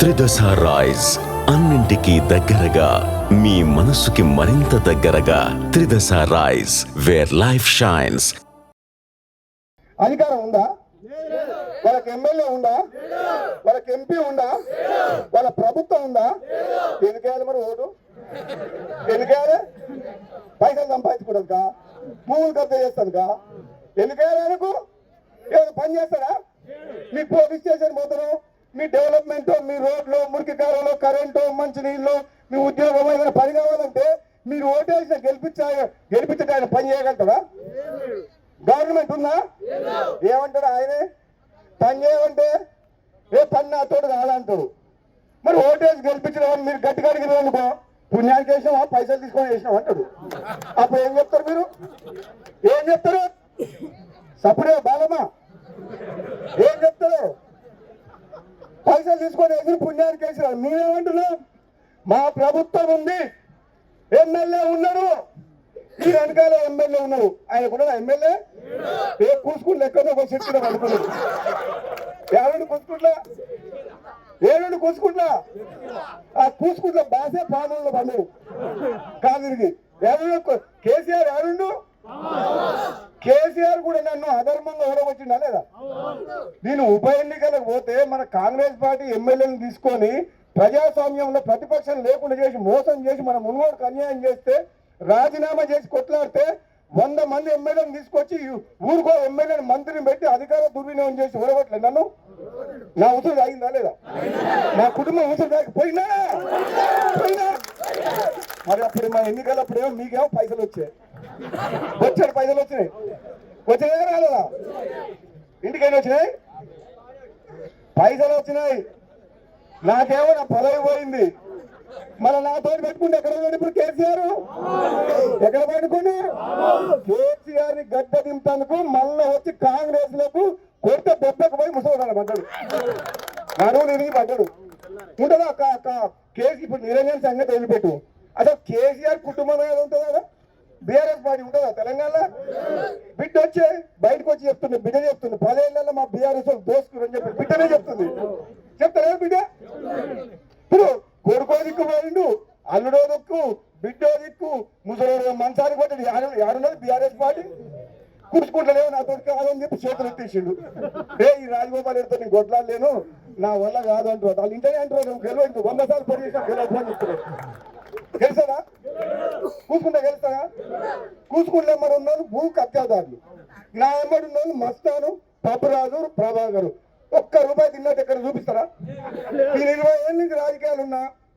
త్రిదశ rice అన్నింటికీ దగ్గరగా మీ మనసుకి మరింత దగ్గరగా త్రిదశ రైస్ వేర్ లైఫ్ షైన్స్. అధికారం ఉందా? వాళ్ళకి ఎమ్మెల్యే ఉందా? వాళ్ళకి ఎంపీ ఉందా? వాళ్ళ ప్రభుత్వం ఉందా? ఎందుకేయాలి మరి ఓటు? ఎందుకేయాలి? పైసలు సంపాదించుకోవడానికి, భూములు కబ్జా చేస్తానుక? ఎందుకేయాలి? ఆయనకు ఏదో పని చేస్తాడా? మీ పోలీస్ స్టేషన్ పోతారు, మీ డెవలప్మెంట్, మీ రోడ్లు, మురికి కాలంలో కరెంటు, మంచినీళ్ళు, మీ ఉద్యోగం ఏదైనా పని కావాలంటే మీరు ఓటేసిన గెలిపించే ఆయన పని చేయగలుగుతాడా? గవర్నమెంట్ ఉందా? ఏమంటాడు ఆయనే? పని చేయమంటే ఏ పని నాతోడు కాదంటాడు. మరి ఓటేసి గెలిపించిన మీరు గట్టిగా అడిగిన అనుకో, పుణ్యానికి వేసినావా, పైసలు తీసుకొని వేసినావు అంటాడు. అప్పుడు ఏం చెప్తారు మీరు? ఏం చెప్తారు? సప్పుడే బాలమ్మా ఏం చెప్తారు? పైసలు తీసుకొని వేసి పుణ్యానికి వేసినారు. మేమేమంటున్నాం? మా ప్రభుత్వం ఉంది, ఎమ్మెల్యే ఉన్నారు, ఈ వెనకాల ఎమ్మెల్యే ఉన్నారు. ఆయన కూడా ఎమ్మెల్యే ఏ కూసుకుంటూ ఎక్కడో ఒక చెట్టు అనుకున్నాడు. ఏడు కూసుకుంటా ఆ కూసుకుంట్ల బాసే పాలనలో పండు కాదిరిగి కేసీఆర్ ఏడుండు. కేసీఆర్ కూడా నన్ను అధర్మంగా ఓడగొచ్చిండా లేదా? నేను ఉప ఎన్నికలకు పోతే మన కాంగ్రెస్ పార్టీ ఎమ్మెల్యేలను తీసుకొని ప్రజాస్వామ్యంలో ప్రతిపక్షం లేకుండా చేసి మోసం చేసి మన మున్గోడుకు అన్యాయం చేస్తే రాజీనామా చేసి కొట్లాడితే 100 మంది ఎమ్మెల్యేలను తీసుకొచ్చి ఊరుకో ఎమ్మెల్యేని మంత్రిని పెట్టి అధికార దుర్వినియోగం చేసి ఓడగొట్టలేదు నన్ను. నా ఉసురు తాగిందా లేదా? నా కుటుంబం ఉసురు తాగిపోయినా మరి అప్పుడు మా ఎన్నికలప్పుడేమో మీకేమో పైసలు వచ్చాయి, పైసలు వచ్చినాయి. వచ్చినాయా రాలేదా? ఇంటికైనా వచ్చినాయి, పైసలు వచ్చినాయి. నాకేమో నా పదవి పోయింది. మళ్ళీ నాతో పెట్టుకుంటే ఎక్కడ ఉన్నాడు ఇప్పుడు కేసీఆర్? ఎక్కడ పెట్టుకుండు? కేసీఆర్ ని గడ్డ దింపేందుకు మళ్ళా వచ్చి కాంగ్రెస్ లకు కొత్త దెబ్బకు పోయి ముసలి పడ్డాడు, నడువు నిరిగి పడ్డాడు. ఉంటుందా కేసీ? ఇప్పుడు నిరంజన్ సంగతి వదిలిపెట్టు. అసలు కేసీఆర్ కుటుంబం ఏదో ఉంటుందా? బీఆర్ఎస్ పార్టీ ఉంటుందా తెలంగాణలో? బిడ్డ వచ్చే బయటకు వచ్చి చెప్తుంది, బిడ్డ చెప్తుంది 10 ఏళ్లలో మా బీఆర్ఎస్ దోసుకుని అని చెప్పి బిడ్డనే చెప్తుంది. చెప్తారా బిడ్డ? ఇప్పుడు కొడుకో దిక్కు పోయిండు, అల్లుడో దిక్కు, బిడ్డో దిక్కు, ముసలి మంచానికి కొట్టి ఏడున్నది బీఆర్ఎస్ పార్టీ. కూర్చుకుంటలేవు నాతో కాదని చెప్పి చేతులు ఎత్తేసిండు. ఈ రాజగోపాల్ ఎడుతో నేను కొట్లాడలేను, నా వల్ల కాదు అంటారు. వాళ్ళు ఇంటనే అంటారు, నువ్వు గెలవద్దు 100 సార్లు పని చేసినా గెలవద్దు అని చెప్తున్నారు. గెలుస్తారా? కూసుకుంటా గెలుస్తారా? కూసుకుంటే మరి ఉన్నాను భూ కబ్జాదారులు, నా ఎమ్మడి ఉన్నాను మస్తాను, పప్పురాజు, ప్రభాకరు. ఒక్క రూపాయి తిన్నట్టు ఎక్కడ చూపిస్తారా? ఈ 20 ఏళ్ళ నుంచి రాజకీయాలు ఉన్నా